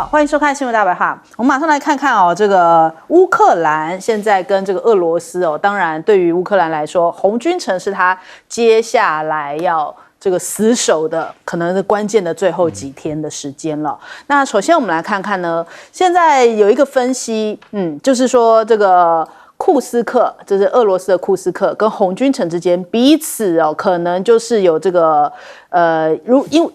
欢迎收看新闻大白话。我们马上来看看哦，这个乌克兰现在跟这个俄罗斯哦，当然对于乌克兰来说，红军城是他接下来要这个死守的，可能是关键的最后几天的时间了。那首先我们来看看呢，现在有一个分析，就是说这个库斯克，就是俄罗斯的库斯克跟红军城之间彼此哦，可能就是有这个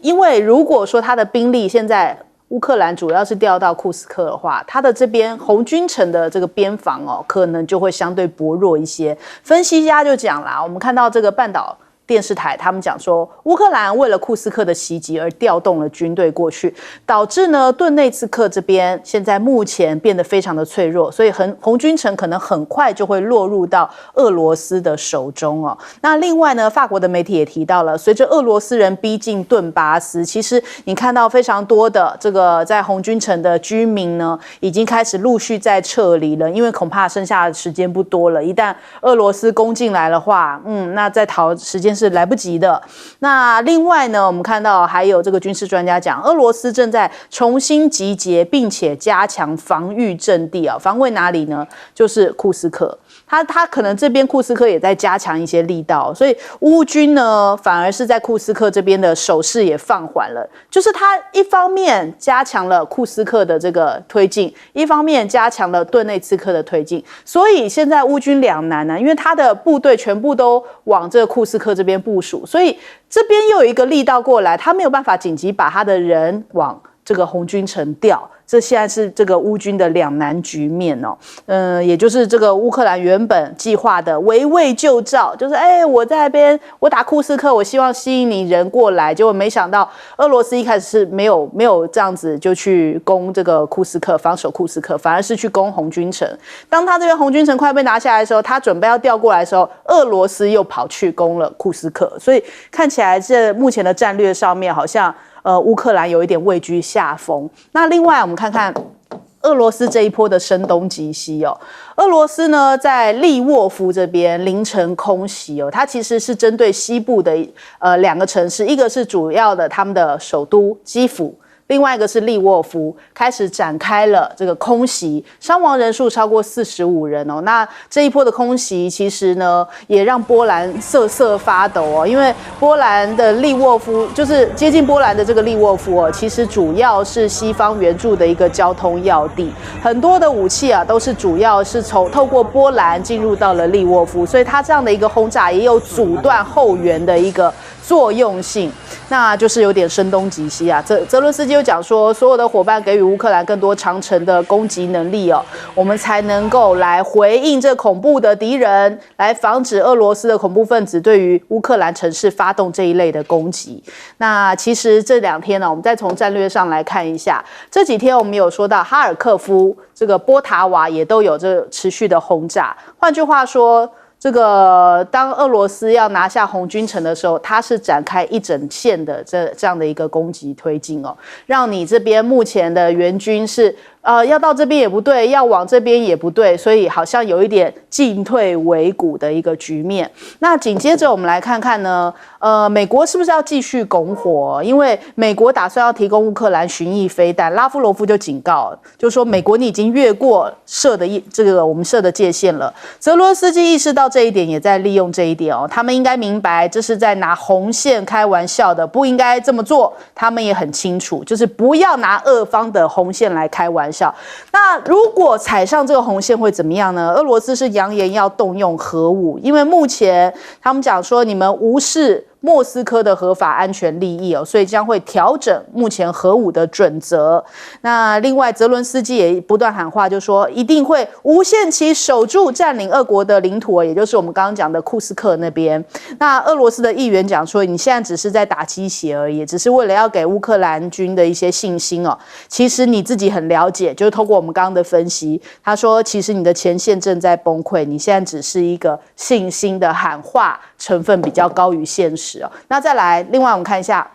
因为如果说他的兵力现在乌克兰主要是调到库斯克的话，他的这边红军城的这个边防哦，可能就会相对薄弱一些。分析家就讲啦，我们看到这个半岛电视台他们讲说，乌克兰为了库斯克的袭击而调动了军队过去，导致呢顿内茨克这边现在目前变得非常的脆弱，所以红军城可能很快就会落入到俄罗斯的手中哦。那另外呢，法国的媒体也提到了，随着俄罗斯人逼近顿巴斯，其实你看到非常多的这个在红军城的居民呢，已经开始陆续在撤离了，因为恐怕剩下的时间不多了。一旦俄罗斯攻进来的话，那在逃时间是来不及的。那另外呢，我们看到还有这个军事专家讲，俄罗斯正在重新集结并且加强防御阵地啊，防卫哪里呢？就是库斯克。他可能这边库斯克也在加强一些力道，所以乌军呢反而是在库斯克这边的守势也放缓了，就是他一方面加强了库斯克的这个推进，一方面加强了顿内茨克的推进，所以现在乌军两难呢，因为他的部队全部都往这个库斯克这边部署，所以这边又有一个力道过来，他没有办法紧急把他的人往这个红军城调，这现在是这个乌军的两难局面哦。也就是这个乌克兰原本计划的围魏救赵，就是我在那边我打库斯克，我希望吸引你人过来，结果没想到俄罗斯一开始是没有这样子就去攻这个库斯克，防守库斯克，反而是去攻红军城。当他这边红军城快被拿下来的时候，他准备要调过来的时候，俄罗斯又跑去攻了库斯克，所以看起来这目前的战略上面好像乌克兰有一点位居下风。那另外我们看看俄罗斯这一波的声东击西哦，俄罗斯呢在利沃夫这边凌晨空袭哦，它其实是针对西部的两个城市，一个是主要的他们的首都基辅，另外一个是利沃夫，开始展开了这个空袭，伤亡人数超过45人哦。那这一波的空袭其实呢，也让波兰瑟瑟发抖哦，因为波兰的利沃夫就是接近波兰的这个利沃夫哦，其实主要是西方援助的一个交通要地，很多的武器啊都是主要是透过波兰进入到了利沃夫，所以它这样的一个轰炸也有阻断后援的一个作用性，那就是有点声东击西啊。泽伦斯基又讲说，所有的伙伴给予乌克兰更多长程的攻击能力哦，我们才能够来回应这恐怖的敌人，来防止俄罗斯的恐怖分子对于乌克兰城市发动这一类的攻击。那其实这两天呢，我们再从战略上来看一下，这几天我们有说到哈尔科夫、这个波塔瓦也都有这持续的轰炸。换句话说，这个当俄罗斯要拿下红军城的时候，它是展开一整线的这样的一个攻击推进哦，让你这边目前的援军是要到这边也不对，要往这边也不对，所以好像有一点进退维谷的一个局面。那紧接着我们来看看呢，美国是不是要继续拱火？因为美国打算要提供乌克兰巡弋飞弹，拉夫罗夫就警告，就说美国你已经越过我们设的界限了。泽伦斯基意识到这一点，也在利用这一点哦。他们应该明白这是在拿红线开玩笑的，不应该这么做。他们也很清楚，就是不要拿俄方的红线来开玩笑。那如果踩上这个红线会怎么样呢？俄罗斯是扬言要动用核武，因为目前他们讲说你们无视莫斯科的合法安全利益哦，所以将会调整目前核武的准则。那另外，泽伦斯基也不断喊话，就说一定会无限期守住占领俄国的领土，也就是我们刚刚讲的库斯克那边。那俄罗斯的议员讲说，你现在只是在打鸡血而已，只是为了要给乌克兰军的一些信心哦。其实你自己很了解，就是透过我们刚刚的分析，他说其实你的前线正在崩溃，你现在只是一个信心的喊话成分比较高于现实哦。那再来，另外我们看一下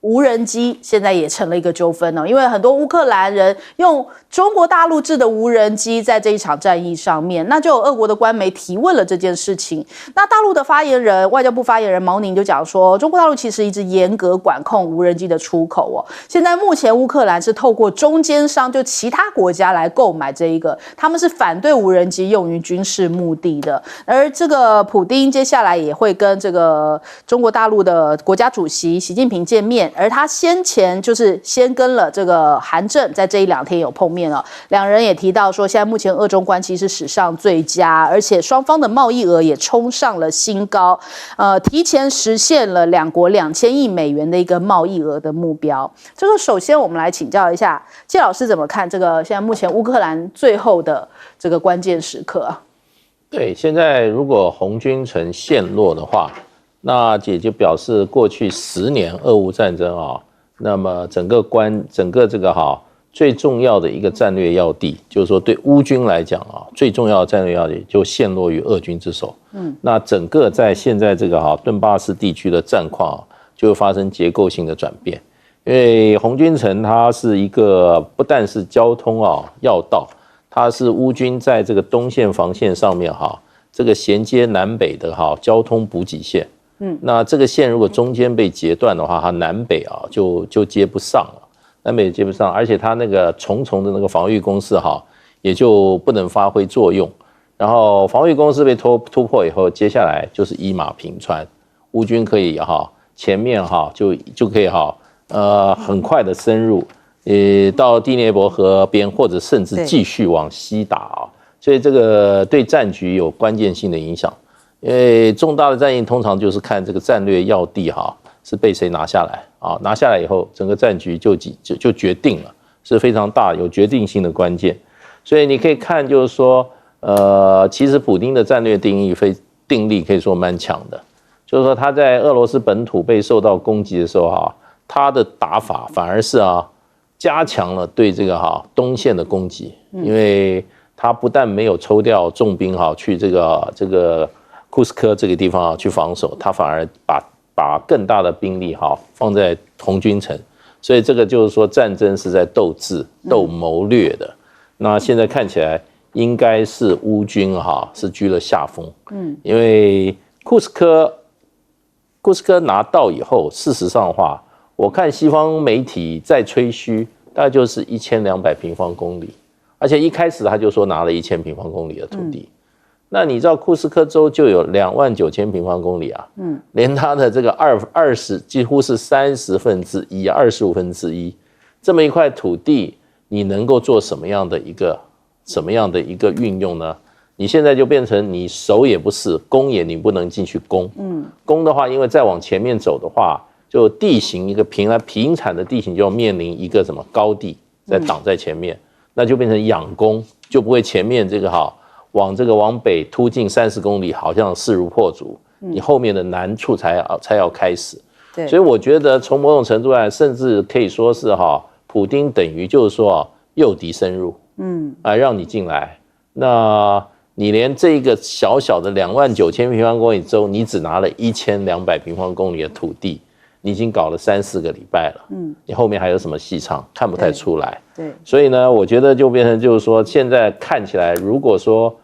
无人机现在也成了一个纠纷哦，因为很多乌克兰人用中国大陆制的无人机在这一场战役上面，那就有俄国的官媒提问了这件事情。那大陆的发言人，外交部发言人毛宁就讲说，中国大陆其实一直严格管控无人机的出口哦。现在目前乌克兰是透过中间商，就其他国家来购买这一个，他们是反对无人机用于军事目的的。而这个普丁接下来也会跟这个中国大陆的国家主席习近平见面。而他先前就是先跟了这个韩正在这一2天有碰面了，两人也提到说，现在目前俄中关系是史上最佳，而且双方的贸易额也冲上了新高，提前实现了两国2000亿美元的一个贸易额的目标。这个首先我们来请教一下介老师怎么看这个现在目前乌克兰最后的这个关键时刻啊？对，现在如果红军城陷落的话，那也就表示过去10年俄乌战争啊，那么整个这个最重要的一个战略要地，就是说对乌军来讲啊，最重要的战略要地就陷落于俄军之手。那整个在现在这个顿巴斯地区的战况就会发生结构性的转变，因为红军城它是一个不但是交通要道，它是乌军在这个东线防线上面这个衔接南北的交通补给线。那这个线如果中间被截断的话，它南北就接不上了，南北接不上，而且它那个重重的那个防御工事也就不能发挥作用。然后防御工事被突破以后，接下来就是一马平川，乌军可以前面就可以很快的深入，到第聂伯河边，或者甚至继续往西打所以这个对战局有关键性的影响。因为重大的战役通常就是看这个战略要地是被谁拿下来拿下来以后，整个战局就决定了，是非常大有决定性的关键。所以你可以看，就是说，其实普丁的战略定力可以说蛮强的，就是说他在俄罗斯本土被受到攻击的时候他的打法反而是加强了对这个东线的攻击，因为他不但没有抽调重兵去这个库斯科这个地方去防守，他反而把更大的兵力放在红军城，所以这个就是说战争是在斗智斗谋略的。那现在看起来应该是乌军是居了下风，因为库斯科拿到以后，事实上的话，我看西方媒体在吹嘘，大概就是1200平方公里，而且一开始他就说拿了1000平方公里的土地。那你知道库斯科州就有29000平方公里连它的这个20几乎是1/30、25%，这么一块土地，你能够做什么样的一个运用呢？你现在就变成你守也不是，攻也你不能进去攻。攻的话，因为再往前面走的话，就地形一个平坦的地形就要面临一个什么高地在挡在前面，那就变成仰攻，就不会前面这个往北突进30公里，好像势如破竹，你后面的难处才要开始。所以我觉得从某种程度来，甚至可以说是普丁等于就是说诱敌深入，让你进来。那你连这个小小的29000平方公里州，你只拿了1200平方公里的土地，你已经搞了3-4个礼拜了，你后面还有什么戏唱？看不太出来。对，所以呢，我觉得就变成就是说，现在看起来，如果说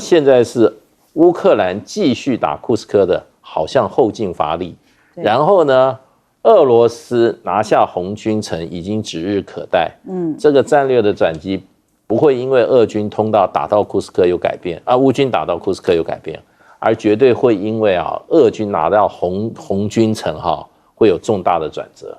现在是乌克兰继续打库斯科的，好像后劲乏力，然后呢，俄罗斯拿下红军城已经指日可待。这个战略的转机不会因为俄军打到库斯科有改变乌军打到库斯科有改变，而绝对会因为俄军拿到红军城会有重大的转折。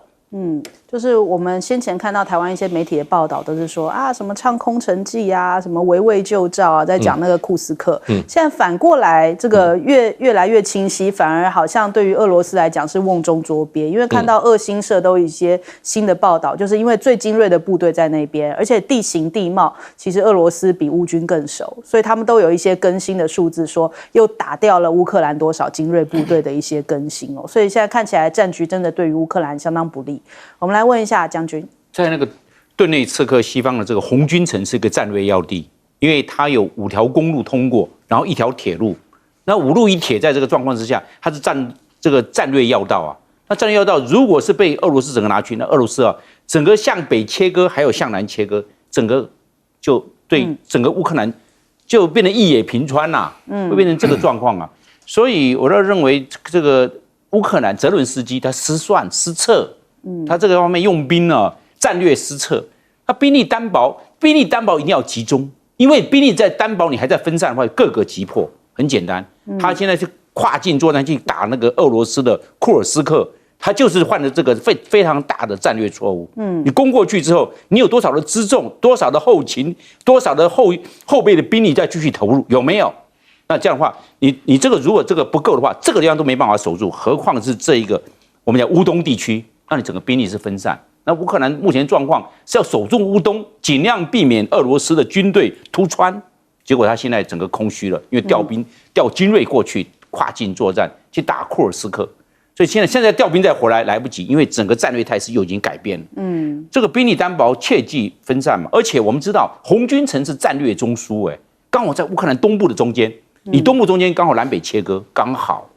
就是我们先前看到台湾一些媒体的报道，都是说什么唱空城计什么围魏救赵在讲那个库斯克。现在反过来，这个越来越清晰，反而好像对于俄罗斯来讲是瓮中捉鳖，因为看到俄新社都有一些新的报道，就是因为最精锐的部队在那边，而且地形地貌其实俄罗斯比乌军更熟，所以他们都有一些更新的数字，说又打掉了乌克兰多少精锐部队的一些更新所以现在看起来战局真的对于乌克兰相当不利。我们来问一下将军，在那个顿内茨克西方的这个红军城是个战略要地，因为它有5条公路通过，然后1条铁路，那5路1铁在这个状况之下，它是这个战略要道那战略要道如果是被俄罗斯整个拿去，那俄罗斯整个向北切割，还有向南切割，整个就对整个乌克兰就变成一野平川会变成这个状况啊。所以我倒认为这个乌克兰泽伦斯基他失算失策，他这个方面用兵战略失策，他兵力单薄一定要集中，因为兵力在单薄，你还在分散的话，各个击破。很简单，他现在是跨境作战去打那个俄罗斯的库尔斯克，他就是犯了这个非常大的战略错误。你攻过去之后，你有多少的辎重，多少的后勤，多少的后备的兵力再继续投入，有没有？那这样的话，你这个如果这个不够的话，这个地方都没办法守住，何况是这一个我们讲乌东地区，那你整个兵力是分散。那乌克兰目前状况是要守住乌东，尽量避免俄罗斯的军队突穿。结果他现在整个空虚了，因为调精锐过去跨境作战去打库尔斯克，所以现在调兵再回来来不及，因为整个战略态势又已经改变了。这个兵力单薄，切忌分散嘛。而且我们知道红军城是战略中枢，刚好在乌克兰东部的中间，你东部中间刚好南北切割，刚好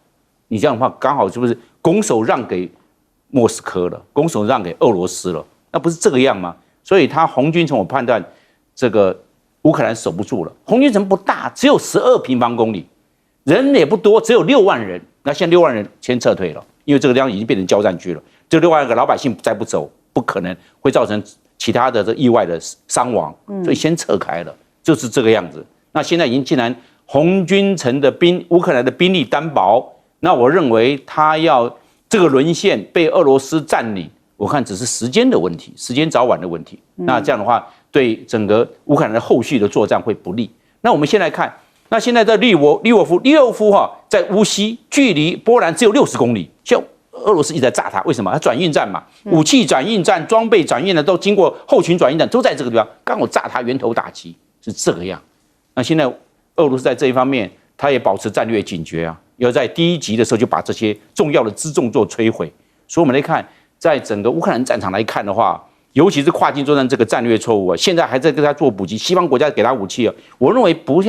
你这样的话刚好是不是拱手让给莫斯科了，拱手让给俄罗斯了？那不是这个样吗？所以他红军城我判断这个乌克兰守不住了。红军城不大，只有12平方公里，人也不多，只有6万人。那现在6万人先撤退了，因为这个地方已经变成交战区了。这6万个老百姓再不走，不可能会造成其他的这意外的伤亡，所以先撤开了，就是这个样子。那现在已经既然红军城的乌克兰的兵力单薄，那我认为他要这个沦陷被俄罗斯占领，我看只是时间的问题，时间早晚的问题。那这样的话，对整个乌克兰的后续的作战会不利。那我们先来看，那现在在利沃夫在乌西，距离波兰只有60公里，就俄罗斯一直在炸它，为什么？它转运站嘛，武器转运站、装备转运的都经过后勤转运站，都在这个地方，刚好炸它源头打击，是这个样。那现在俄罗斯在这一方面，他也保持战略警觉啊，要在第一集的时候就把这些重要的辎重做摧毁。所以我们来看，在整个乌克兰战场来看的话，尤其是跨境作战这个战略错误啊，现在还在跟他做补给，西方国家给他武器啊，我认为不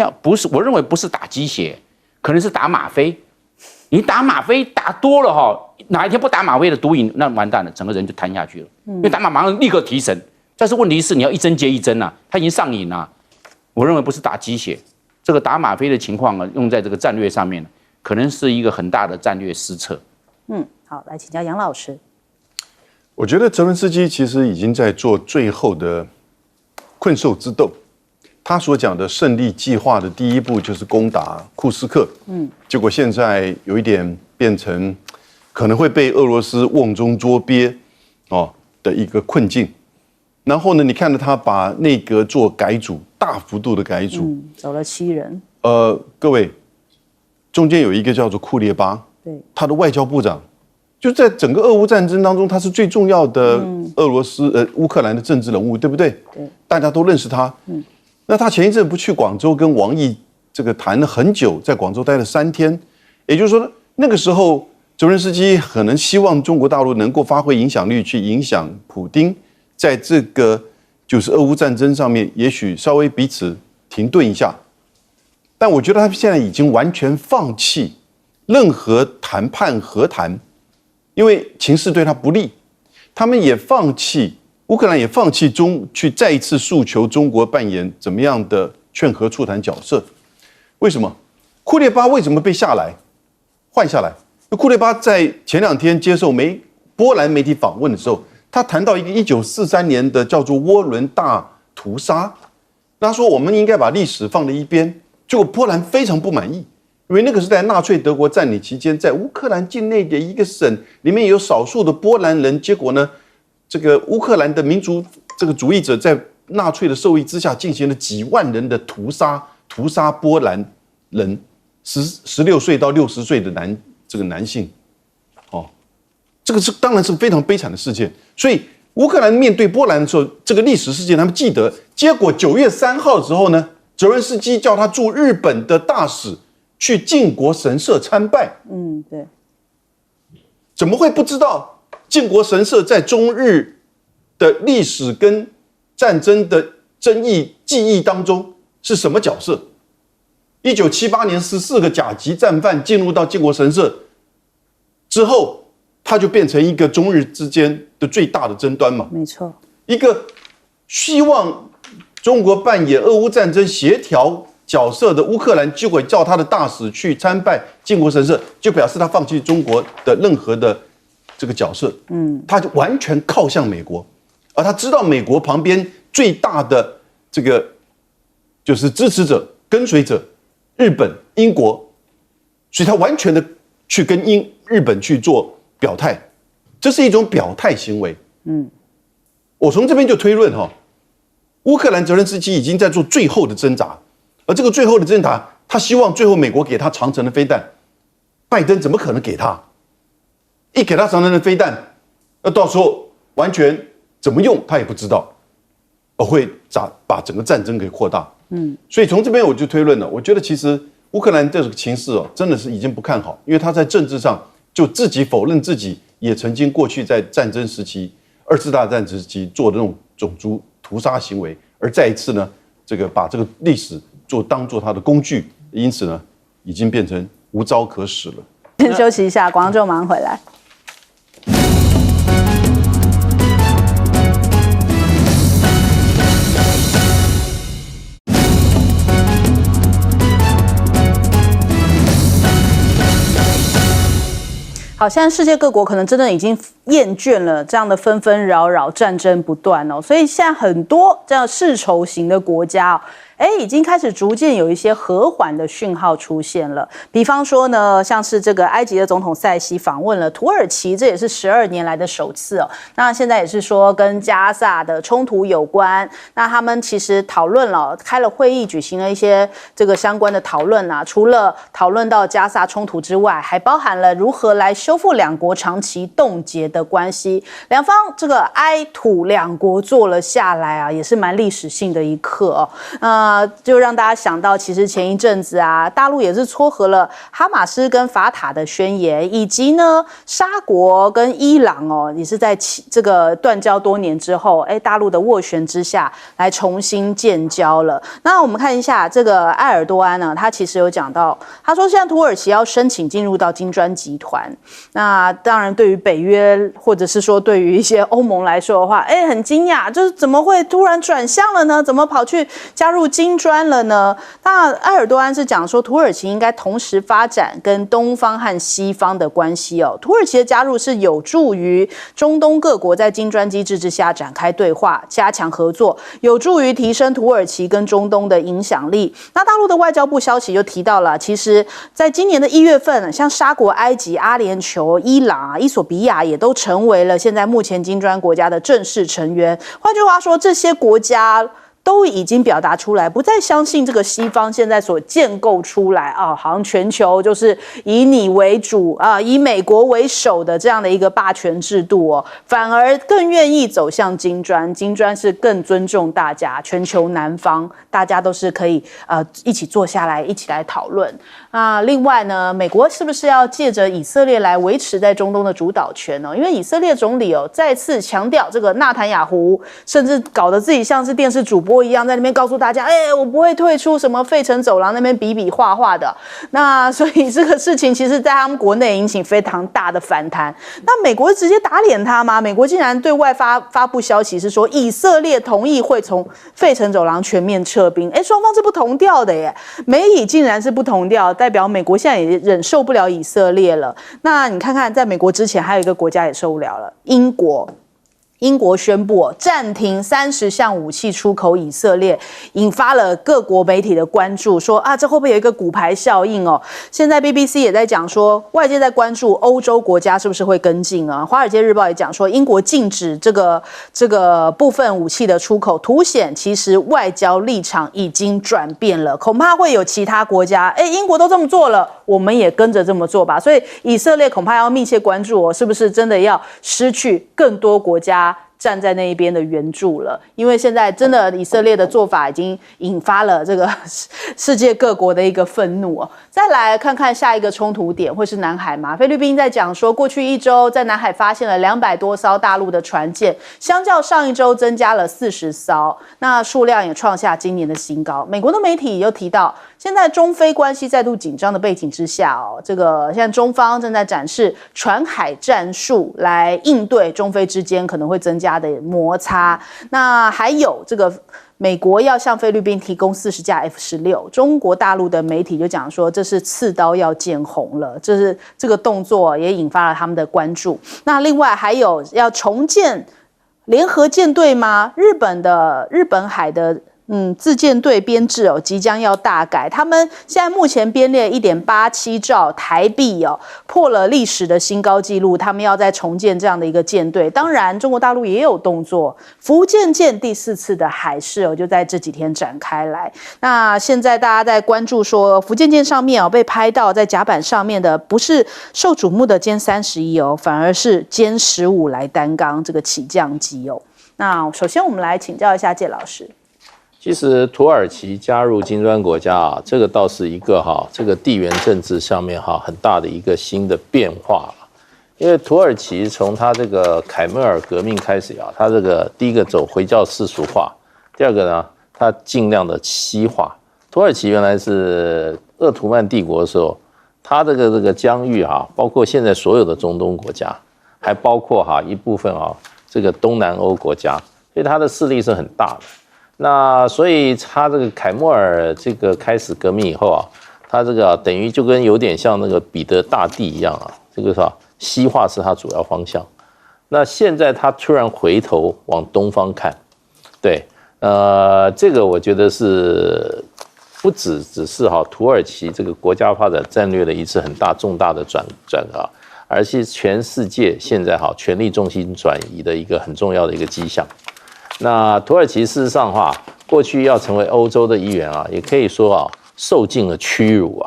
是打鸡血，可能是打吗啡。你打吗啡打多了哪一天不打吗啡的毒瘾，那完蛋了，整个人就瘫下去了。因为打马上立刻提神，但是问题是你要一针接一针他已经上瘾了。我认为不是打鸡血，这个打吗啡的情况用在这个战略上面，可能是一个很大的战略失策。好，来请教杨老师。我觉得泽伦斯基其实已经在做最后的困兽之斗。他所讲的胜利计划的第一步就是攻打库斯克，结果现在有一点变成可能会被俄罗斯瓮中捉鳖的一个困境。然后呢，你看到他把内阁做改组，大幅度的改组，走了7人。各位，中间有一个叫做库列巴，对，他的外交部长。就在整个俄乌战争当中，他是最重要的乌克兰的政治人物，对不对？对，大家都认识他。那他前一阵不去广州跟王毅这个谈了很久，在广州待了3天，也就是说那个时候泽连斯基可能希望中国大陆能够发挥影响力去影响普丁，在这个就是俄乌战争上面，也许稍微彼此停顿一下。但我觉得他现在已经完全放弃任何谈判和谈。因为情势对他不利，他们也放弃，乌克兰也放弃去再一次诉求中国扮演怎么样的劝和促谈角色。为什么？库列巴为什么被换下来？库列巴在前2天接受波兰媒体访问的时候，他谈到一个1943年的叫做涡轮大屠杀，他说我们应该把历史放在一边，结果波兰非常不满意。因为那个是在纳粹德国占领期间，在乌克兰境内的一个省里面有少数的波兰人，结果呢，这个乌克兰的民族这个主义者在纳粹的授意之下进行了几万人的屠杀波兰人，16岁到60岁的男性，这个当然是非常悲惨的事件。所以乌克兰面对波兰的时候，这个历史事件他们记得。结果9月3号的时候呢，泽连斯基叫他驻日本的大使去靖国神社参拜，对，怎么会不知道靖国神社在中日的历史跟战争的争议记忆当中是什么角色？1978年14个甲级战犯进入到靖国神社之后，它就变成一个中日之间的最大的争端嘛。没错，一个希望中国扮演俄乌战争协调角色的乌克兰，就会叫他的大使去参拜靖国神社，就表示他放弃中国的任何的这个角色。他就完全靠向美国，而他知道美国旁边最大的这个就是支持者、跟随者，日本、英国，所以他完全的去跟日本去做表态，这是一种表态行为。我从这边就推论乌克兰泽连斯基已经在做最后的挣扎。而这个最后的挣扎，他希望最后美国给他长程的飞弹，拜登怎么可能给他？一给他长程的飞弹，那到时候完全怎么用他也不知道，会把整个战争给扩大。所以从这边我就推论了，我觉得其实乌克兰这个情势真的是已经不看好，因为他在政治上就自己否认自己也曾经过去在战争时期、2次大战时期做的那种种族屠杀行为，而再一次呢，这个把这个历史当做他的工具，因此呢，已经变成无招可使了。先休息一下，广告之后马上回来。好，现在世界各国可能真的已经厌倦了这样的纷纷扰扰、战争不断哦，所以现在很多这样世仇型的国家已经开始逐渐有一些和缓的讯号出现了。比方说呢，像是这个埃及的总统塞西访问了土耳其，这也是12年来的首次哦。那现在也是说跟加萨的冲突有关，那他们其实讨论了，开了会议，举行了一些这个相关的讨论啊。除了讨论到加萨冲突之外，还包含了如何来修复两国长期冻结的关系。两方这个埃土两国坐了下来啊，也是蛮历史性的一刻哦。就让大家想到，其实前一阵子啊，大陆也是撮合了哈马斯跟法塔的宣言，以及呢，沙国跟伊朗也是在这个断交多年之后，大陆的斡旋之下来重新建交了。那我们看一下这个埃尔多安呢，他其实有讲到，他说现在土耳其要申请进入到金砖集团，那当然对于北约或者是说对于一些欧盟来说的话，很惊讶，就是怎么会突然转向了呢？怎么跑去加入金砖了呢？那埃尔多安是讲说，土耳其应该同时发展跟东方和西方的关系哦。土耳其的加入是有助于中东各国在金砖机制之下展开对话，加强合作，有助于提升土耳其跟中东的影响力。那大陆的外交部消息就提到了，其实在今年的1月份，像沙国、埃及、阿联酋、伊朗、伊索比亚也都成为了现在目前金砖国家的正式成员。换句话说，这些国家都已经表达出来，不再相信这个西方现在所建构出来好像全球就是以你为主以美国为首的这样的一个霸权制度反而更愿意走向金砖。金砖是更尊重大家，全球南方大家都是可以一起坐下来，一起来讨论。那另外呢，美国是不是要借着以色列来维持在中东的主导权呢？因为以色列总理再次强调，这个纳坦雅胡甚至搞得自己像是电视主播一样，在那边告诉大家，我不会退出什么费城走廊那边比比划划的。那所以这个事情其实在他们国内引起非常大的反弹。那美国直接打脸他吗？美国竟然对外发布消息是说，以色列同意会从费城走廊全面撤兵。双方是不同调的耶，美以竟然是不同调，代表美国现在也忍受不了以色列了。那你看看，在美国之前还有一个国家也受不了了，英国。英国宣布暂停30项武器出口以色列，引发了各国媒体的关注，说这会不会有一个骨牌效应现在 BBC 也在讲说，外界在关注欧洲国家是不是会跟进啊？华尔街日报也讲说，英国禁止这个部分武器的出口，凸显其实外交立场已经转变了，恐怕会有其他国家，英国都这么做了，我们也跟着这么做吧。所以以色列恐怕要密切关注是不是真的要失去更多国家站在那一边的援助了，因为现在真的以色列的做法已经引发了这个世界各国的一个愤怒哦。再来看看下一个冲突点会是南海吗？菲律宾在讲说，过去1周在南海发现了200多艘大陆的船舰，相较上一周增加了40艘，那数量也创下今年的新高。美国的媒体又提到，现在中非关系再度紧张的背景之下哦，这个现在中方正在展示船海战术来应对中非之间可能会增加的摩擦。那还有这个美国要向菲律宾提供40架 F-16，中国大陆的媒体就讲说这是刺刀要见红了，这个动作也引发了他们的关注。那另外还有要重建联合舰队吗？日本海的自舰队编制即将要大改，他们现在目前编列1.87兆台币破了历史的新高纪录，他们要再重建这样的一个舰队。当然，中国大陆也有动作，福建舰第4次的海试就在这几天展开来。那现在大家在关注说，福建舰上面被拍到在甲板上面的不是受瞩目的歼31反而是歼15来担纲这个起降机那首先我们来请教一下介老师。其实土耳其加入金砖国家这个倒是一个这个地缘政治上面很大的一个新的变化。因为土耳其从他这个凯末尔革命开始他这个第一个走回教世俗化，第二个呢，他尽量的西化。土耳其原来是鄂图曼帝国的时候，他这个疆域包括现在所有的中东国家，还包括一部分这个东南欧国家，所以他的势力是很大的。那所以他这个凯末尔这个开始革命以后他这个等于就跟有点像那个彼得大帝一样这个西化是他主要方向。那现在他突然回头往东方看，对，这个我觉得是不只是土耳其这个国家发展战略的一次很大重大的转而是全世界现在权力重心转移的一个很重要的一个迹象。那土耳其事实上过去要成为欧洲的一员也可以说受尽了屈辱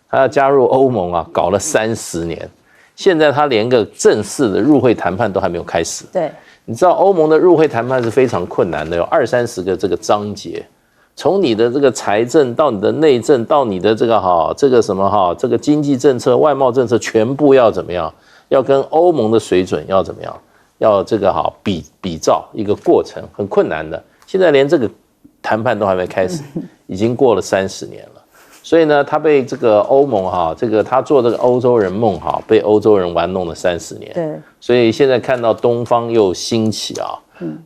他要加入欧盟搞了30年，现在他连个正式的入会谈判都还没有开始。对，你知道欧盟的入会谈判是非常困难的，有20-30个这个章节，从你的这个财政到你的内政到你的这个什么这个经济政策、外贸政策，全部要怎么样？要跟欧盟的水准要怎么样？要这个比照一个过程，很困难的。现在连这个谈判都还没开始，已经过了30年了。所以呢，他被这个欧盟这个他做这个欧洲人梦被欧洲人玩弄了30年。对，所以现在看到东方又兴起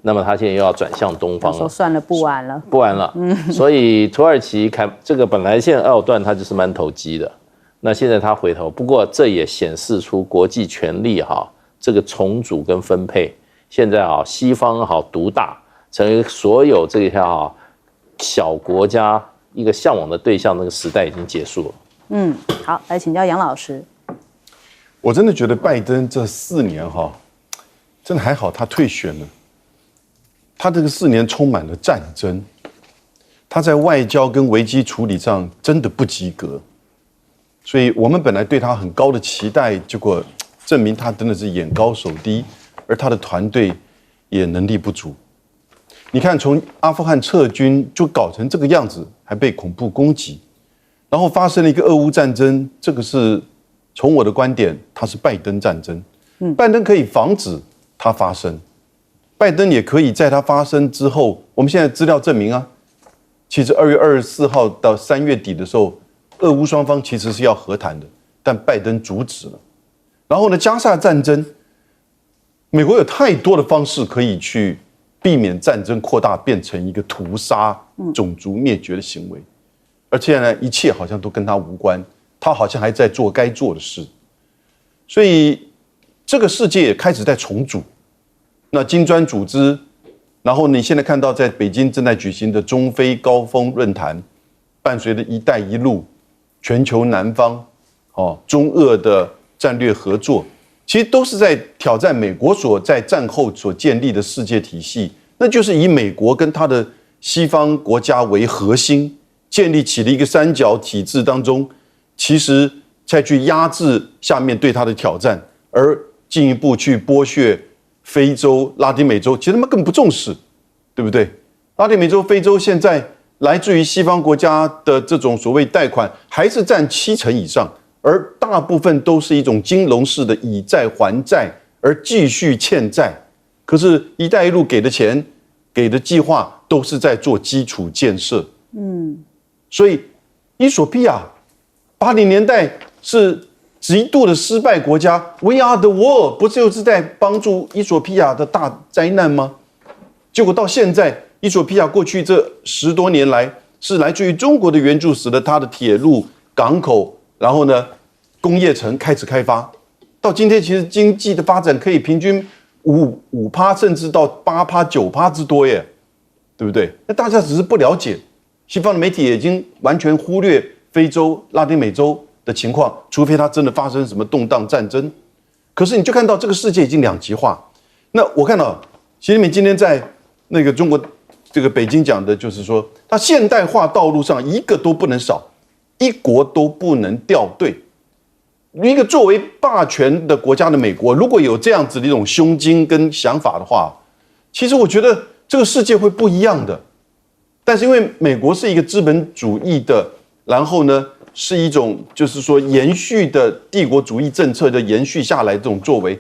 那么他现在又要转向东方了。说算了，不玩了，不玩了。所以土耳其这个本来现在奥段他就是蛮投机的，那现在他回头，不过这也显示出国际权力这个重组跟分配，现在西方独大，成为所有这些小国家一个向往的对象，那个时代已经结束了。好，来请教杨老师。我真的觉得拜登这4年真的还好，他退选了。他这个4年充满了战争，他在外交跟危机处理上真的不及格，所以我们本来对他很高的期待，结果证明他真的是眼高手低，而他的团队也能力不足。你看，从阿富汗撤军就搞成这个样子，还被恐怖攻击，然后发生了一个俄乌战争，这个是从我的观点，它是拜登战争。拜登可以防止它发生，拜登也可以在它发生之后，我们现在资料证明其实2月24号到3月底的时候，俄乌双方其实是要和谈的，但拜登阻止了。然后呢，加沙战争，美国有太多的方式可以去避免战争扩大变成一个屠杀、种族灭绝的行为，而且呢，一切好像都跟他无关，他好像还在做该做的事，所以这个世界也开始在重组。那金砖组织，然后你现在看到在北京正在举行的中非高峰论坛，伴随着“一带一路”、全球南方、中俄的战略合作，其实都是在挑战美国所在战后所建立的世界体系，那就是以美国跟他的西方国家为核心，建立起了一个三角体制当中，其实再去压制下面对他的挑战，而进一步去剥削非洲、拉丁美洲，其实他们根本不重视，对不对？拉丁美洲、非洲现在来自于西方国家的这种所谓贷款，还是占70%以上，而大部分都是一种金融式的以债还债，而继续欠债。可是“一带一路”给的钱、给的计划都是在做基础建设。所以伊索比亚80年代是极度的失败国家 ，We are the world， 不就是在帮助伊索比亚的大灾难吗？结果到现在，伊索比亚过去这10多年来是来自于中国的援助，使得它的铁路、港口，然后呢，工业城开始开发。到今天，其实经济的发展可以平均5%甚至到8%、9%之多耶，对不对？那大家只是不了解，西方的媒体也已经完全忽略非洲、拉丁美洲的情况，除非它真的发生什么动荡战争。可是你就看到这个世界已经两极化。那我看到习近平今天在那个中国这个北京讲的就是说，他现代化道路上一个都不能少，一国都不能掉队。一个作为霸权的国家的美国，如果有这样子的一种胸襟跟想法的话，其实我觉得这个世界会不一样的。但是因为美国是一个资本主义的，然后呢是一种就是说延续的帝国主义政策的延续下来这种作为，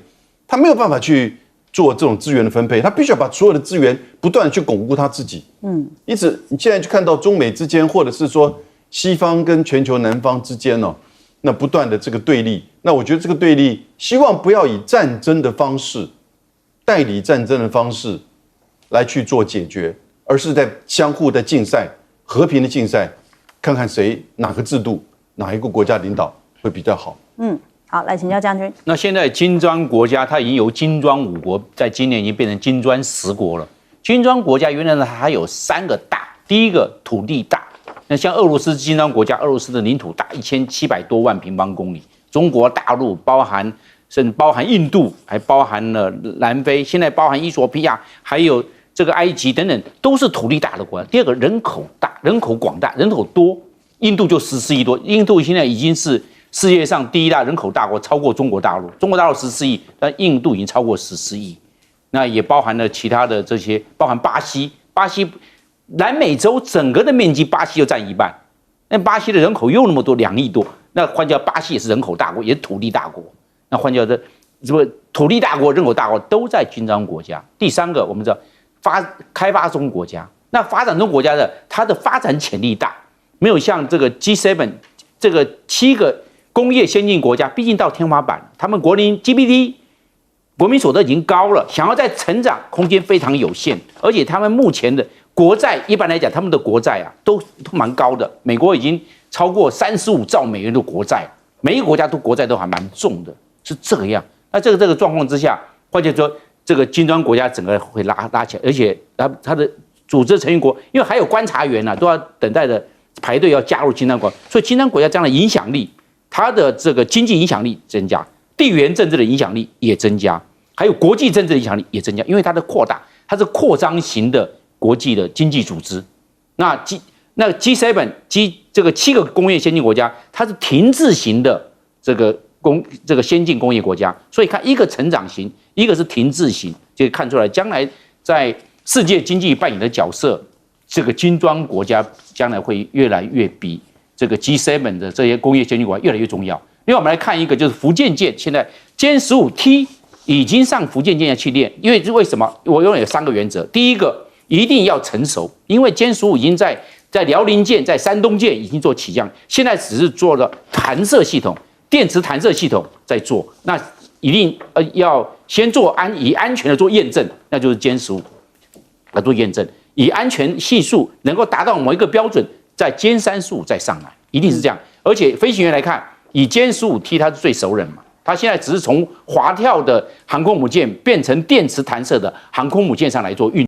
他没有办法去做这种资源的分配，他必须要把所有的资源不断的去巩固他自己。因此你现在就看到中美之间，或者是说西方跟全球南方之间哦，那不断的这个对立，那我觉得这个对立希望不要以战争的方式、代理战争的方式来去做解决，而是在相互的竞赛、和平的竞赛，看看谁哪个制度、哪一个国家领导会比较好。好，来请教将军。那现在金砖国家它已经由金砖5国，在今年已经变成金砖10国了。金砖国家原来呢它有3个大，第一个土地大。那像俄罗斯金砖国家，俄罗斯的领土大1700多万平方公里，中国大陆甚至包含印度，还包含了南非，现在包含伊索比亚，还有这个埃及等等，都是土地大的国家。第二个人口大，人口广大，人口多，印度就14亿多，印度现在已经是世界上第1大人口大国，超过中国大陆。中国大陆14亿，但印度已经超过14亿。那也包含了其他的这些，包含巴西。南美洲整个的面积，巴西就占1半。那巴西的人口又那么多，2亿多。那换叫巴西也是人口大国，也是土地大国。那换叫这个土地大国、人口大国都在金砖国家。第3个，我们知道开发中国家。那发展中国家的它的发展潜力大，没有像这个 G7 这个7个工业先进国家，毕竟到天花板了，他们国民 GDP 国民所得已经高了，想要再成长空间非常有限，而且他们目前的国债，一般来讲，他们的国债都蛮高的。美国已经超过35兆美元的国债，每一个国家国债都还蛮重的，是这个样。那这个状况之下，或者说这个金砖国家整个会拉起来，而且它的组织成员国，因为还有观察员都要等待着排队要加入金砖国，所以金砖国家这样的影响力，它的这个经济影响力增加，地缘政治的影响力也增加，还有国际政治的影响力也增加，因为它的扩大，它是扩张型的国际的经济组织。那 G7 这个7个工业先进国家，它是停滞型的这个先进工业国家，所以看一个成长型，一个是停滞型，就看出来将来在世界经济扮演的角色，这个金砖国家将来会越来越比这个 G7 的这些工业先进国家越来越重要。另外我们来看一个，就是福建舰，现在歼15T 已经上福建舰去练，因为什么？我拥有3个原则，第一个一定要成熟，因为歼15已经在辽宁舰、在山东舰已经做起降，现在只是做了弹射系统、电池弹射系统在做，那一定要先做以安全的做验证，那就是歼15来做验证，以安全系数能够达到某一个标准，在歼35再上来，一定是这样。而且飞行员来看，以歼15T 他是最熟人嘛，他现在只是从滑跳的航空母舰变成电池弹射的航空母舰上来做运。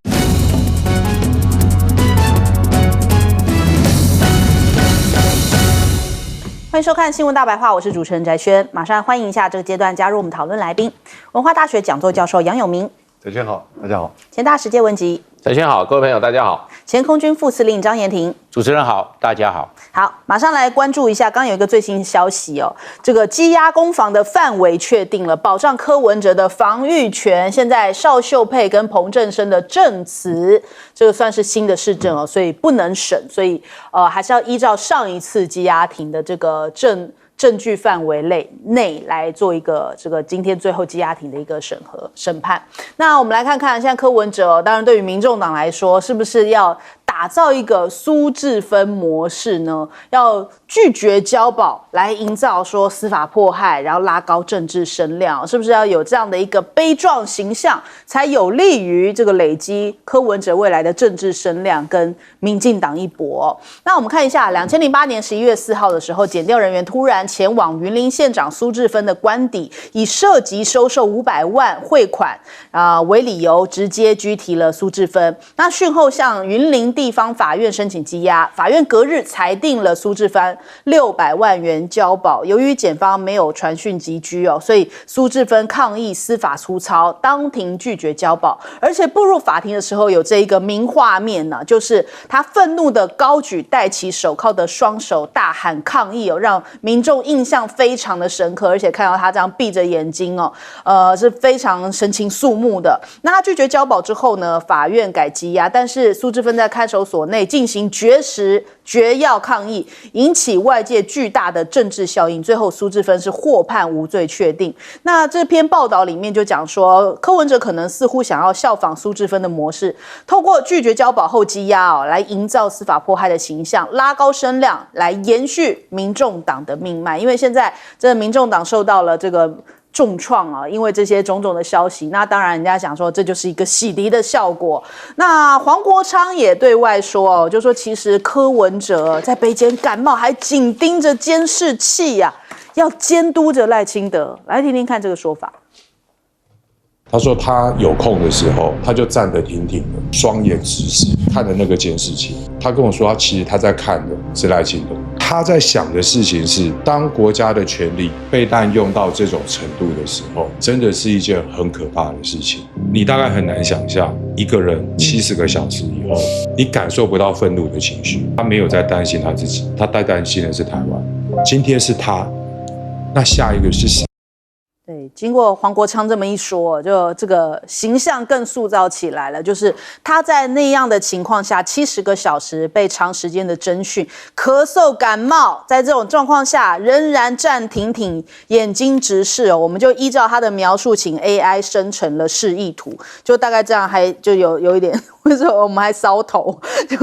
欢迎收看《新闻大白话》，我是主持人翟轩，马上欢迎一下这个阶段加入我们讨论来宾，文化大学讲座教授杨永明。翟轩好，大家好。前大世界文集小轩好，各位朋友大家好。前空军副司令张延廷，主持人好，大家好。好，马上来关注一下，刚有一个最新消息哦，这个羁押攻防的范围确定了，保障柯文哲的防御权。现在邵秀佩跟彭正生的证词，这个算是新的事证哦，所以不能审，所以还是要依照上一次羁押庭的这个证据范围内来做一个这个今天最后羁押庭的一个审判。那我们来看看现在柯文哲，当然对于民众党来说，是不是要打造一个苏治芬模式呢？要拒绝交保，来营造说司法迫害，然后拉高政治声量，是不是要有这样的一个悲壮形象，才有利于这个累积柯文哲未来的政治声量跟民进党一搏？那我们看一下，2008年11月4号的时候，检调人员突然前往云林县长苏治芬的官邸，以涉及收受500万汇款为理由，直接拘提了苏治芬。那讯后向云林地方法院申请羁押，法院隔日裁定了苏治芬600万元交保。由于检方没有传讯急拘所以苏治芬抗议司法粗糙，当庭拒绝交保。而且步入法庭的时候，有这一个名画面呢，就是他愤怒的高举戴起手铐的双手，大喊抗议让民众印象非常的深刻。而且看到他这样闭着眼睛是非常神情肃穆的。那他拒绝交保之后呢，法院改羁押，但是苏治芬在看守所内进行绝药抗议，引起外界巨大的政治效应。最后苏治芬是获判无罪确定。那这篇报道里面就讲说，柯文哲可能似乎想要效仿苏治芬的模式，透过拒绝交保后羁押来营造司法迫害的形象，拉高声量，来延续民众党的命脉。因为现在这个民众党受到了这个重创因为这些种种的消息，那当然人家讲说这就是一个洗涤的效果。那黄国昌也对外说就说其实柯文哲在北检感冒，还紧盯着监视器要监督着赖清德。来听听看这个说法。他说他有空的时候，他就站得挺挺的，双眼直视看着那个监视器。他跟我说，其实他在看的是赖清德。他在想的事情是，当国家的权力被滥用到这种程度的时候，真的是一件很可怕的事情。你大概很难想象，一个人70个小时以后，你感受不到愤怒的情绪。他没有在担心他自己，他在担心的是台湾。今天是他，那下一个是谁？对，经过黄国昌这么一说，就这个形象更塑造起来了。就是他在那样的情况下，70个小时被长时间的侦讯，咳嗽感冒，在这种状况下仍然站挺挺，眼睛直视我们就依照他的描述，请 AI 生成了示意图，就大概这样，还就有一点，为什么我们还搔头，就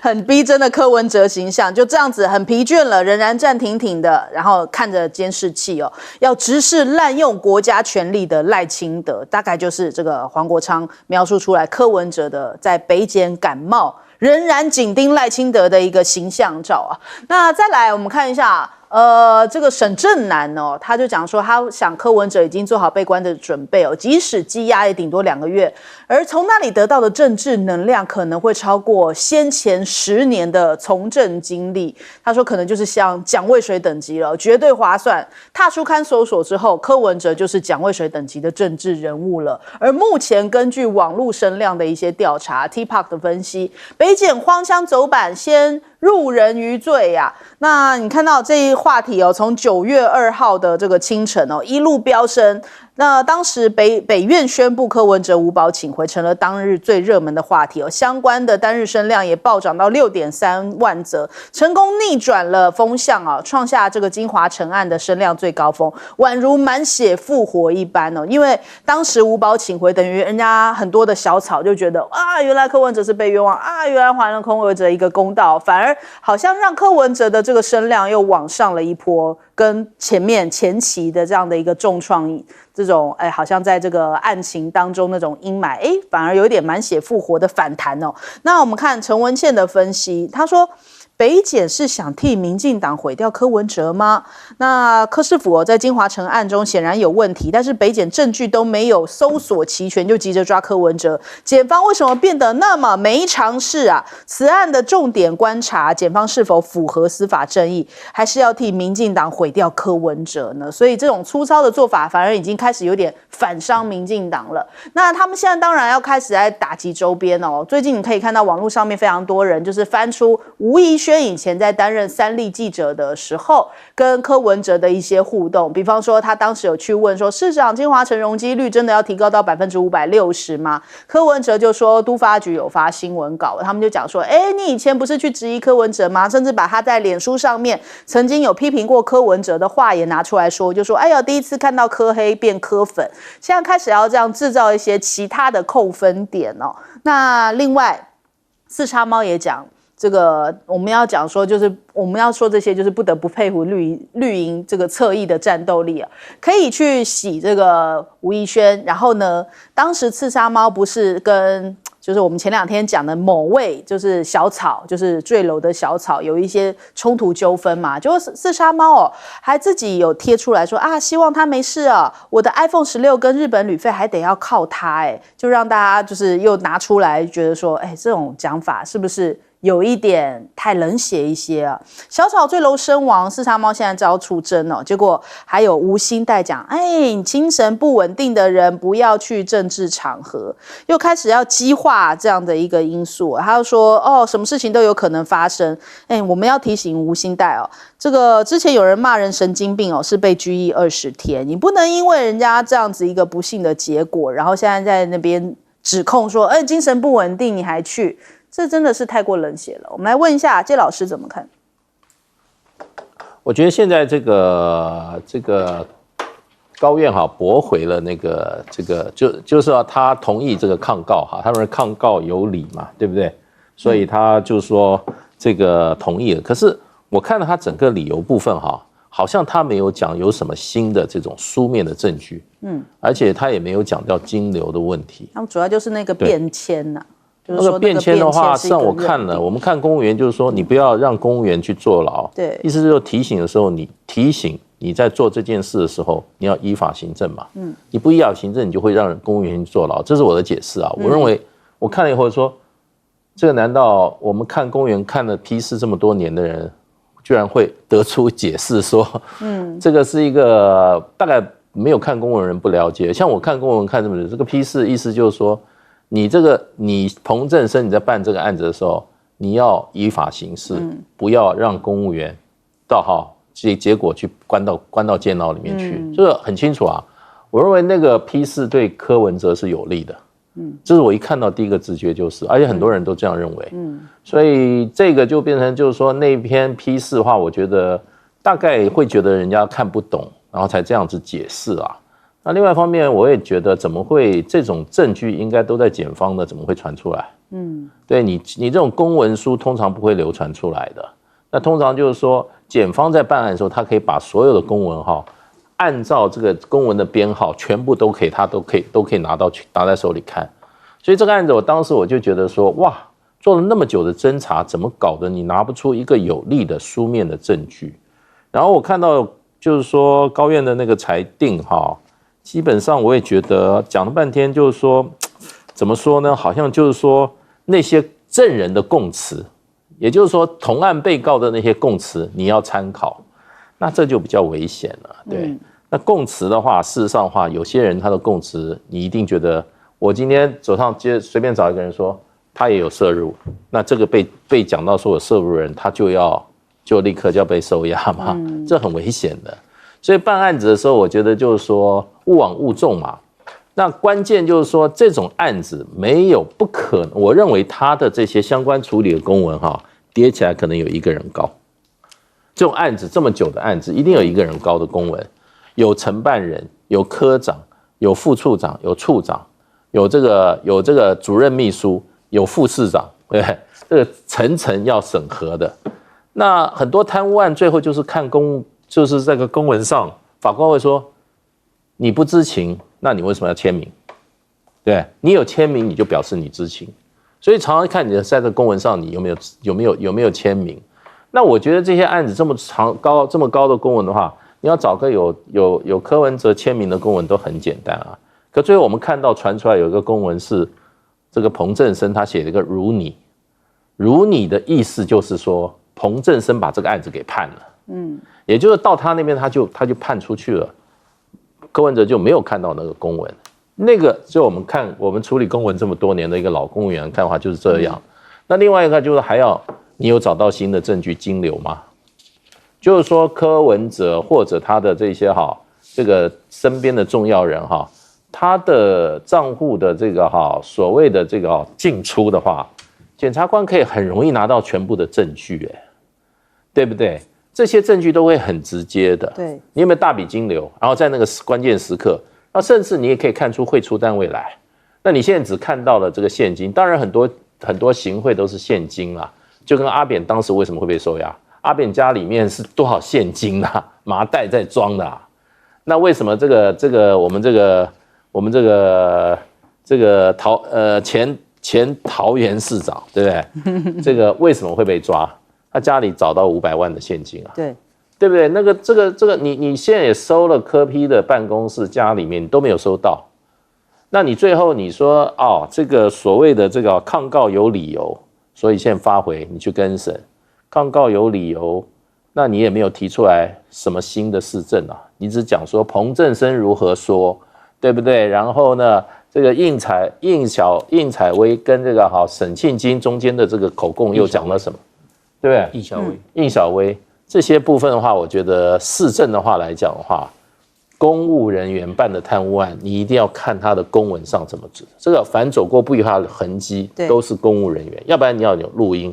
很逼真的柯文哲形象，就这样子很疲倦了，仍然站挺挺的，然后看着监视器要直视滥用国家权力的赖清德，大概就是这个黄国昌描述出来柯文哲的在北检感冒，仍然紧盯赖清德的一个形象照那再来我们看一下这个沈正南他就讲说，他想柯文哲已经做好被关的准备即使羁押也顶多2个月，而从那里得到的政治能量可能会超过先前10年的从政经历。他说可能就是像蒋渭水等级了，绝对划算。踏出看守所之后，柯文哲就是蒋渭水等级的政治人物了。而目前根据网络声量的一些调查 ，TPOC 的分析，北检荒腔走板，先入人于罪那你看到这一话题从9月2号的这个清晨一路飙升。那当时北院宣布柯文哲无保请回，成了当日最热门的话题相关的单日声量也暴涨到6.3万则，成功逆转了风向创下这个金华城案的声量最高峰，宛如满血复活一般因为当时无保请回，等于人家很多的小草就觉得原来柯文哲是被冤枉原来还了柯文哲一个公道，反而好像让柯文哲的这个声量又往上了一波，跟前期的这样的一个重创这种好像在这个案情当中那种阴霾反而有一点满血复活的反弹那我们看陈文茜的分析，他说北检是想替民进党毁掉柯文哲吗？那柯市府在金华城案中显然有问题，但是北检证据都没有搜索齐全，就急着抓柯文哲，检方为什么变得那么没常识啊？此案的重点观察，检方是否符合司法正义，还是要替民进党毁掉柯文哲呢？所以这种粗糙的做法，反而已经开始有点反伤民进党了。那他们现在当然要开始来打击周边哦。最近你可以看到网络上面非常多人就是翻出吴怡轩以前在担任三立记者的时候跟柯文哲的一些互动，比方说他当时有去问说，市长金华城容积率真的要提高到560%吗？柯文哲就说都发局有发新闻稿，他们就讲说，你以前不是去质疑柯文哲吗？甚至把他在脸书上面曾经有批评过柯文哲的话也拿出来说，就说哎呀，第一次看到柯黑变柯粉，现在开始要这样制造一些其他的扣分点哦。那另外四叉猫也讲，这个我们要讲说，就是我们要说这些，就是不得不佩服绿营这个侧翼的战斗力啊，可以去洗这个吴怡轩。然后呢，当时刺杀猫不是跟就是我们前2天讲的某位就是小草，就是坠楼的小草有一些冲突纠纷嘛，就是刺杀猫还自己有贴出来说啊，希望他没事啊，我的 iPhone 16跟日本旅费还得要靠他就让大家就是又拿出来觉得说，这种讲法是不是有一点太冷血一些啊？小草坠楼身亡，四叉猫现在遭出征结果还有吴欣岱讲，你精神不稳定的人不要去政治场合，又开始要激化这样的一个因素。他又说，什么事情都有可能发生。我们要提醒吴欣岱这个之前有人骂人神经病是被拘役20天，你不能因为人家这样子一个不幸的结果，然后现在在那边指控说，精神不稳定你还去。这真的是太过冷血了。我们来问一下介老师怎么看？我觉得现在这个高院驳回了就是说他同意这个抗告他认为抗告有理嘛，对不对？所以他就说这个同意了。可是我看了他整个理由部分好像他没有讲有什么新的这种书面的证据，而且他也没有讲到金流的问题。他们主要就是那个变迁那个变迁的话，实际上我看了，我们看公务员就是说，你不要让公务员去坐牢。对，意思就是提醒的时候，你提醒你在做这件事的时候，你要依法行政嘛。你不依法行政，你就会让公务员去坐牢。这是我的解释啊。我认为我看了以后说，这个难道我们看公务员看了批示这么多年的人，居然会得出解释说，这个是一个大概没有看公务员人不了解。像我看公务员看这么久，这个批示意思就是说。你彭正生你在办这个案子的时候，你要依法行事，不要让公务员到结果去关到监牢里面去，这个很清楚啊。我认为那个批示对柯文哲是有利的，这是我一看到第一个直觉就是，而且很多人都这样认为，所以这个就变成就是说那篇批示的话，我觉得大概会觉得人家看不懂，然后才这样子解释啊。那另外一方面，我也觉得怎么会这种证据应该都在检方的，怎么会传出来？对你这种公文书通常不会流传出来的。那通常就是说，检方在办案的时候，他可以把所有的公文按照这个公文的编号，全部都可以拿在手里看。所以这个案子，我当时我就觉得说，哇，做了那么久的侦查，怎么搞的？你拿不出一个有力的书面的证据。然后我看到就是说高院的那个裁定基本上我也觉得讲了半天，就是说怎么说呢？好像就是说那些证人的供词，也就是说同案被告的那些供词你要参考，那这就比较危险了。对，那供词的话，事实上的话，有些人他的供词，你一定觉得我今天手上随便找一个人说他也有涉入，那这个被讲到说有涉入人，他就立刻就要被收押嘛，这很危险的。所以办案子的时候，我觉得就是说勿往勿重嘛。那关键就是说这种案子没有不可能，我认为他的这些相关处理的公文叠起来可能有1个人高。这种案子这么久的案子，一定有1个人高的公文，有承办人，有科长，有副处长，有处长，有这个主任秘书，有副市长，对不对？这个层要审核的。那很多贪污案最后就是就是这个公文上，法官会说你不知情，那你为什么要签名？对，你有签名，你就表示你知情。所以常常看你在这个公文上，你有没有签名？那我觉得这些案子这么高的公文的话，你要找个有柯文哲签名的公文都很简单啊。可最后我们看到传出来有一个公文是这个彭正生他写了一个如你的意思就是说彭正生把这个案子给判了，也就是到他那边他就判出去了，柯文哲就没有看到那个公文。那个就我们处理公文这么多年的一个老公务员看法就是这样。那另外一个就是还要你有找到新的证据金流吗？就是说柯文哲或者他的这些这个身边的重要人他的账户的这个所谓的这个进出的话，检察官可以很容易拿到全部的证据，对不对？这些证据都会很直接的。对，你有没有大笔金流？然后在那个关键时刻，那甚至你也可以看出汇出单位来。那你现在只看到了这个现金，当然很多行贿都是现金啦，就跟阿扁当时为什么会被收押？阿扁家里面是多少现金啊？麻袋在装的啊。那为什么我们前桃园市长，对不对？这个为什么会被抓？他家里找到500万的现金啊，对不对？那个这个你现在也收了柯 P 的办公室家里面，你都没有收到。那你最后你说这个所谓的这个抗告有理由，所以现在发回你去更审，抗告有理由，那你也没有提出来什么新的事证啊，你只讲说彭正生如何说，对不对？然后呢，这个应采薇跟这个沈庆金中间的这个口供又讲了什么，对不对？应小薇这些部分的话，我觉得事证的话来讲的话，公务人员办的贪污案，你一定要看他的公文上怎么指，这个凡走过不遗他的痕迹，都是公务人员，要不然你要有录音，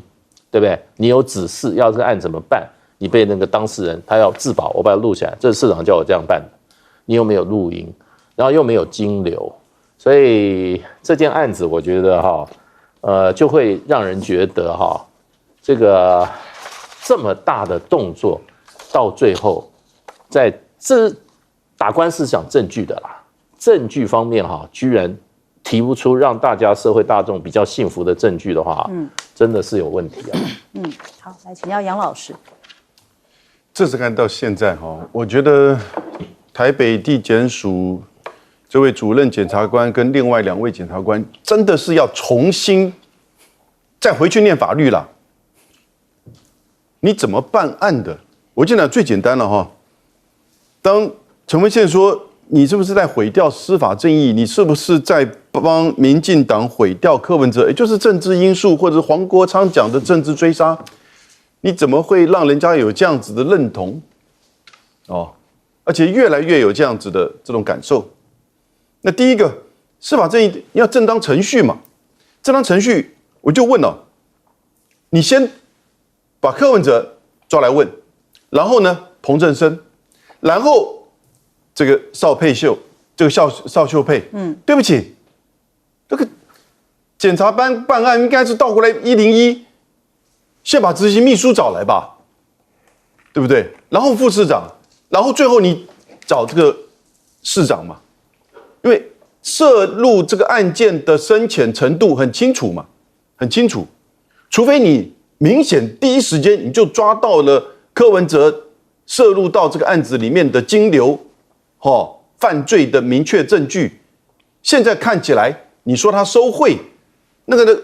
对不对？你有指示要这个案怎么办，你被那个当事人他要自保，我把它录起来，这是市长叫我这样办的，你有没有录音？然后又没有金流，所以这件案子我觉得就会让人觉得这个这么大的动作，到最后在打官司讲证据的啦，证据方面居然提不出让大家社会大众比较幸福的证据的话，真的是有问题啊。好，来请教杨老师。这次看到现在我觉得台北地检署这位主任检察官跟另外2位检察官真的是要重新再回去念法律了。你怎么办案的？我讲最简单了当陈文宪说你是不是在毁掉司法正义？你是不是在帮民进党毁掉柯文哲？也就是政治因素，或者黄国昌讲的政治追杀，你怎么会让人家有这样子的认同？而且越来越有这样子的这种感受。那第一个，司法正义要正当程序嘛？正当程序，我就问你先把柯文哲抓来问，然后呢，彭正生，然后这个邵秀佩，对不起，这个检察办案应该是倒过来101，先把执行秘书找来吧，对不对？然后副市长，然后最后你找这个市长嘛。因为涉入这个案件的深浅程度很清楚嘛，很清楚，除非你明显第一时间你就抓到了柯文哲涉入到这个案子里面的金流，犯罪的明确证据。现在看起来，你说他收贿，那个的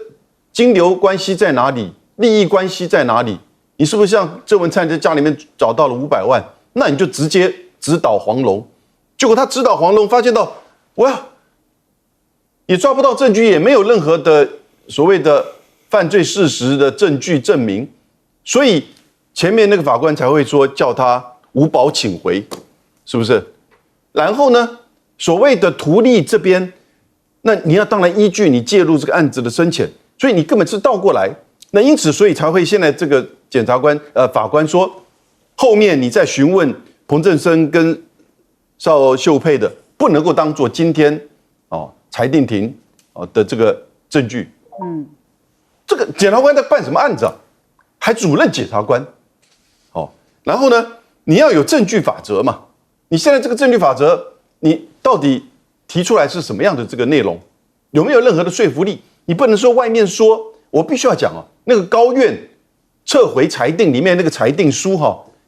金流关系在哪里？利益关系在哪里？你是不是像郑文灿在家里面找到了500万？那你就直接指导黄龙，结果他指导黄龙发现到。也抓不到证据，也没有任何的所谓的犯罪事实的证据证明，所以前面那个法官才会说叫他无保请回，是不是？然后呢，所谓的图利这边，那你要当然依据你介入这个案子的深浅，所以你根本是倒过来。那因此，所以才会现在这个法官说，后面你再询问彭正生跟邵秀佩的。不能够当作今天裁定庭的这个证据。这个检察官在办什么案子啊？还主任检察官。然后呢，你要有证据法则嘛？你现在这个证据法则，你到底提出来是什么样的这个内容？有没有任何的说服力？你不能说外面说，我必须要讲那个高院撤回裁定里面那个裁定书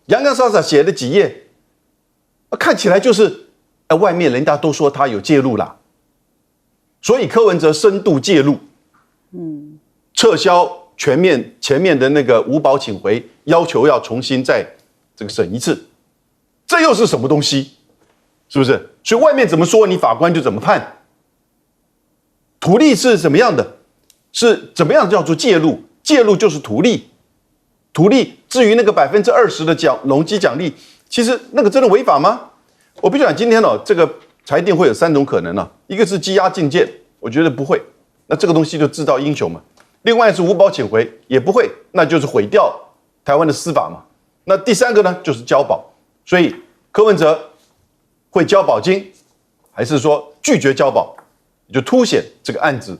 洋洋洒洒写了几页，看起来就是外面人家都说他有介入啦，所以柯文哲深度介入，撤销前面的那个无保请回，要求要重新再这个审一次，这又是什么东西？是不是？所以外面怎么说，你法官就怎么判。图利是怎么样的？是怎么样叫做介入？介入就是图利，图利。至于那个20%的容积奖励，其实那个真的违法吗？我必须讲，今天这个裁定会有3种可能一个是羁押禁见，我觉得不会，那这个东西就制造英雄嘛。另外是无保请回，也不会，那就是毁掉台湾的司法嘛。那第3个呢，就是交保。所以柯文哲会交保金，还是说拒绝交保，就凸显这个案子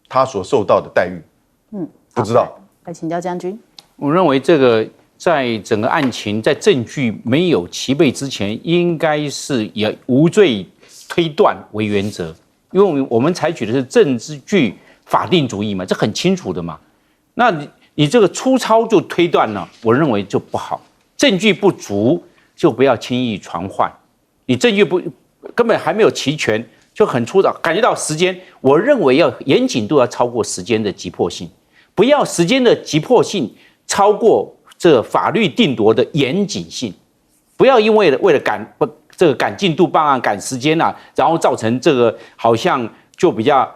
他所受到的待遇。不知道。来请教将军。我认为这个在整个案情在证据没有齐备之前，应该是以无罪推断为原则，因为我们采取的是证据法定主义嘛，这很清楚的嘛。那你这个粗糙就推断了，我认为就不好。证据不足就不要轻易传唤，你证据根本还没有齐全，就很粗糙，感觉到时间，我认为要严谨度要超过时间的急迫性，不要时间的急迫性超过这法律定夺的严谨性，不要因为了赶进度办案赶时间然后造成这个好像就比较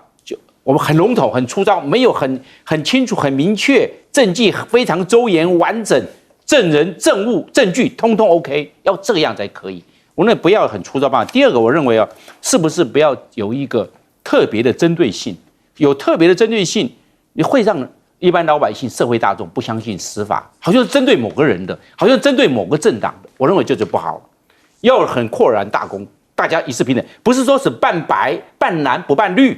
我们很笼统很粗糙，没有很清楚很明确，证据非常周延完整，证人证物证据通通 OK， 要这样才可以。我认为不要很粗糙办案。第二个，我认为是不是不要有一个特别的针对性？有特别的针对性，你会让一般老百姓、社会大众不相信司法，好像是针对某个人的，好像针对某个政党的。我认为这就不好了。要很豁然大公，大家一视平等，不是说是半白半蓝不半绿，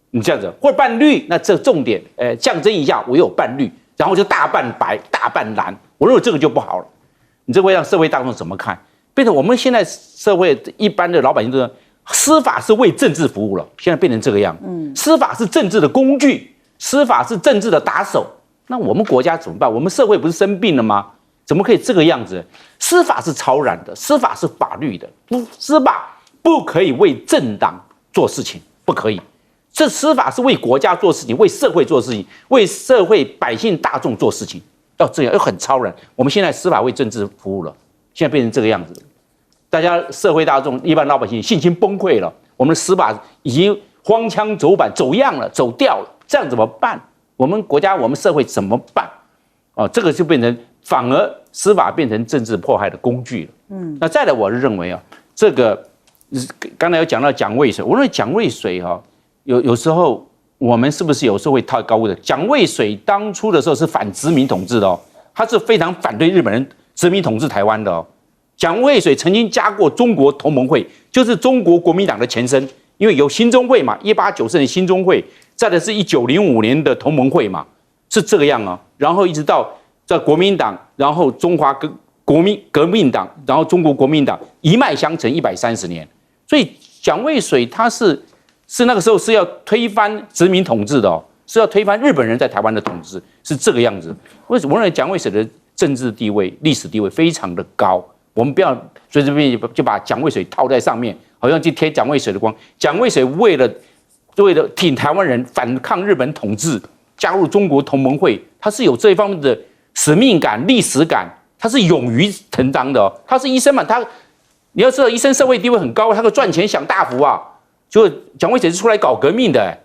你这样子或者半绿，那这重点象征一下我有半绿，然后就大半白大半蓝，我认为这个就不好了。你这会让社会大众怎么看？变成我们现在社会一般的老百姓都说，司法是为政治服务了，现在变成这个样，司法是政治的工具。司法是政治的打手，那我们国家怎么办？我们社会不是生病了吗？怎么可以这个样子？司法是超然的，司法是法律的，司法不可以为政党做事情，不可以。这司法是为国家做事情，为社会做事情，为社会百姓大众做事情，要这样，要很超然。我们现在司法为政治服务了，现在变成这个样子，大家社会大众一般老百姓信心崩溃了，我们的司法已经荒腔走板、走样了、走掉了。这样怎么办？我们国家、我们社会怎么办？这个就变成反而司法变成政治迫害的工具了。那再来，我是认为这个刚才有讲到蒋渭水，我认为蒋渭水有时候我们是不是有时候会太高估的？蒋渭水当初的时候是反殖民统治的他是非常反对日本人殖民统治台湾的蒋渭水曾经加过中国同盟会，就是中国国民党的前身，因为有兴中会嘛，1894年兴中会。再的是1905年的同盟会嘛，是这个样然后一直到在国民党，然后中华革命党，然后中国国民党一脉相承130年。所以蒋渭水他是那个时候是要推翻殖民统治的是要推翻日本人在台湾的统治，是这个样子。为什么？我认为蒋渭水的政治地位、历史地位非常的高，我们不要随随便便就把蒋渭水套在上面，好像去贴蒋渭水的光。蒋渭水为了挺台湾人反抗日本统治，加入中国同盟会，他是有这一方面的使命感、历史感，他是勇于承担的他是医生嘛，你要知道，医生社会地位很高，他可赚钱享大福就蒋渭水是出来搞革命的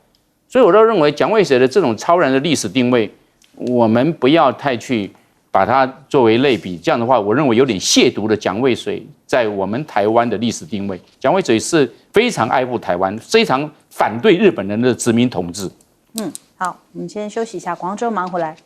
所以我都认为蒋渭水的这种超然的历史定位，我们不要太去把它作为类比，这样的话，我认为有点亵渎了蒋渭水在我们台湾的历史定位。蒋渭水是非常爱护台湾，非常反对日本人的殖民统治。好，我们先休息一下，广州马上回来。